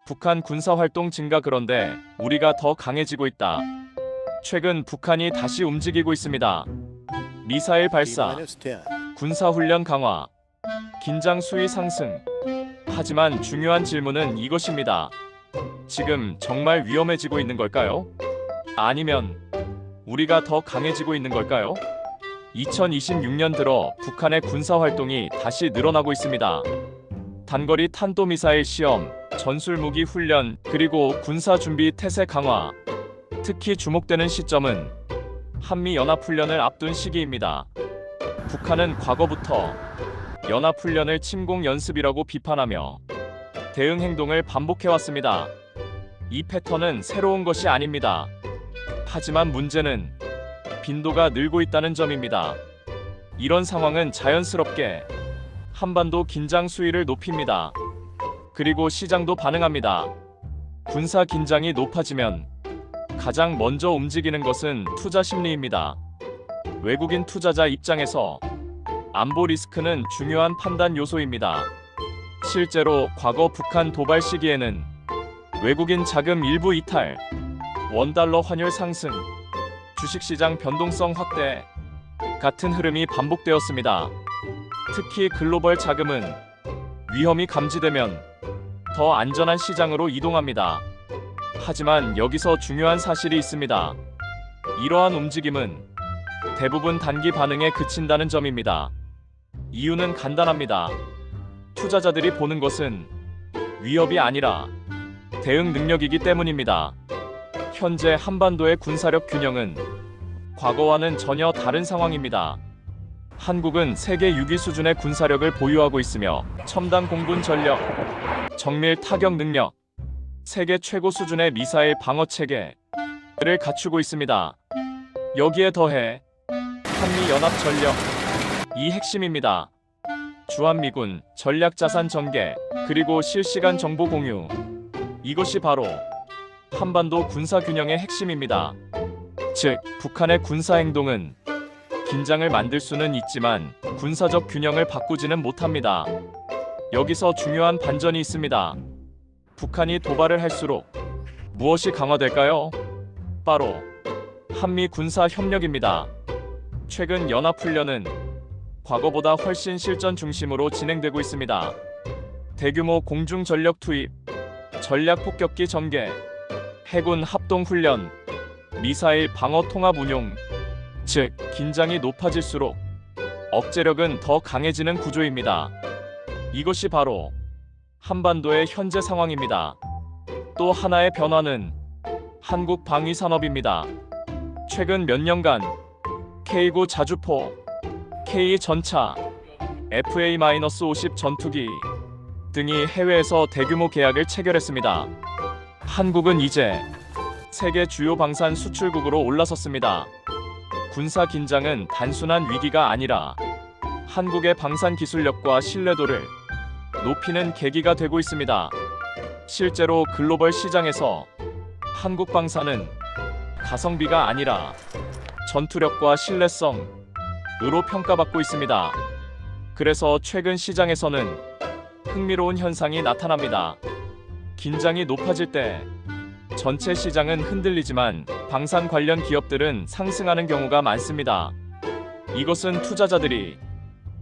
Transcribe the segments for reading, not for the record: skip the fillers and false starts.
북한 군사활동 증가. 그런데 우리가 더 강해지고 있다. 최근 북한이 다시 움직이고 있습니다. 미사일 발사, 군사훈련 강화, 긴장 수위 상승. 하지만 중요한 질문은 이것입니다. 지금 정말 위험해지고 있는 걸까요? 아니면 우리가 더 강해지고 있는 걸까요? 2026년 들어 북한의 군사활동이 다시 늘어나고 있습니다. 단거리 탄도미사일 시험, 전술무기 훈련, 그리고 군사준비 태세 강화. 특히 주목되는 시점은 한미연합훈련을 앞둔 시기입니다. 북한은 과거부터 연합훈련을 침공연습이라고 비판하며 대응 행동을 반복해왔습니다. 이 패턴은 새로운 것이 아닙니다. 하지만 문제는 빈도가 늘고 있다는 점입니다. 이런 상황은 자연스럽게 한반도 긴장 수위를 높입니다. 그리고 시장도 반응합니다. 군사 긴장이 높아지면 가장 먼저 움직이는 것은 투자 심리입니다. 외국인 투자자 입장에서 안보 리스크는 중요한 판단 요소입니다. 실제로 과거 북한 도발 시기에는 외국인 자금 일부 이탈, 원달러 환율 상승, 주식시장 변동성 확대 같은 흐름이 반복되었습니다. 특히 글로벌 자금은 위험이 감지되면 더 안전한 시장으로 이동합니다. 하지만 여기서 중요한 사실이 있습니다. 이러한 움직임은 대부분 단기 반응에 그친다는 점입니다. 이유는 간단합니다. 투자자들이 보는 것은 위협이 아니라 대응 능력이기 때문입니다. 현재 한반도의 군사력 균형은 과거와는 전혀 다른 상황입니다. 한국은 세계 6위 수준의 군사력을 보유하고 있으며 첨단 공군 전력, 정밀 타격 능력, 세계 최고 수준의 미사일 방어 체계를 갖추고 있습니다. 여기에 더해 한미연합 전력, 이 핵심입니다. 주한미군 전략자산 전개, 그리고 실시간 정보 공유. 이것이 바로 한반도 군사 균형의 핵심입니다. 즉, 북한의 군사 행동은 긴장을 만들 수는 있지만 군사적 균형을 바꾸지는 못합니다. 여기서 중요한 반전이 있습니다. 북한이 도발을 할수록 무엇이 강화될까요? 바로 한미 군사 협력입니다. 최근 연합훈련은 과거보다 훨씬 실전 중심으로 진행되고 있습니다. 대규모 공중 전력 투입, 전략 폭격기 전개, 해군 합동 훈련, 미사일 방어 통합 운용. 즉, 긴장이 높아질수록 억제력은 더 강해지는 구조입니다. 이것이 바로 한반도의 현재 상황입니다. 또 하나의 변화는 한국 방위 산업입니다. 최근 몇 년간 K9 자주포, K 전차, FA-50 전투기 등이 해외에서 대규모 계약을 체결했습니다. 한국은 이제 세계 주요 방산 수출국으로 올라섰습니다. 군사 긴장은 단순한 위기가 아니라 한국의 방산 기술력과 신뢰도를 높이는 계기가 되고 있습니다. 실제로 글로벌 시장에서 한국 방산은 가성비가 아니라 전투력과 신뢰성으로 평가받고 있습니다. 그래서 최근 시장에서는 흥미로운 현상이 나타납니다. 긴장이 높아질 때 전체 시장은 흔들리지만 방산 관련 기업들은 상승하는 경우가 많습니다. 이것은 투자자들이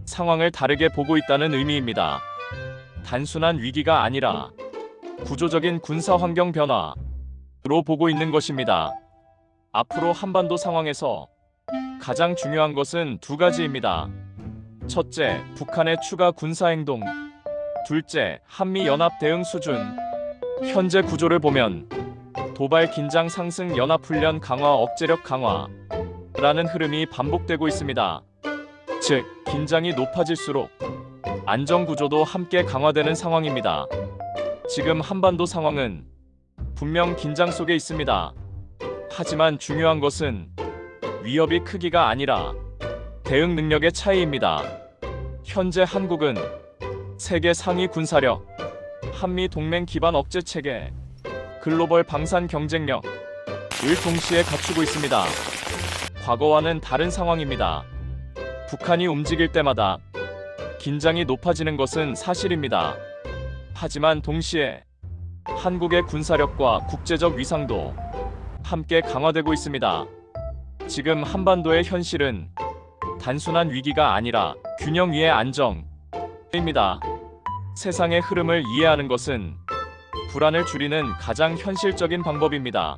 상황을 다르게 보고 있다는 의미입니다. 단순한 위기가 아니라 구조적인 군사 환경 변화로 보고 있는 것입니다. 앞으로 한반도 상황에서 가장 중요한 것은 두 가지입니다. 첫째, 북한의 추가 군사 행동. 둘째, 한미 연합 대응 수준. 현재 구조를 보면 도발 긴장 상승, 연합훈련 강화, 억제력 강화라는 흐름이 반복되고 있습니다. 즉, 긴장이 높아질수록 안정구조도 함께 강화되는 상황입니다. 지금 한반도 상황은 분명 긴장 속에 있습니다. 하지만 중요한 것은 위협이 크기가 아니라 대응 능력의 차이입니다. 현재 한국은 세계 상위 군사력, 한미 동맹 기반 억제 체계, 글로벌 방산 경쟁력을 동시에 갖추고 있습니다. 과거와는 다른 상황입니다. 북한이 움직일 때마다 긴장이 높아지는 것은 사실입니다. 하지만 동시에 한국의 군사력과 국제적 위상도 함께 강화되고 있습니다. 지금 한반도의 현실은 단순한 위기가 아니라 균형 위의 안정입니다. 세상의 흐름을 이해하는 것은 불안을 줄이는 가장 현실적인 방법입니다.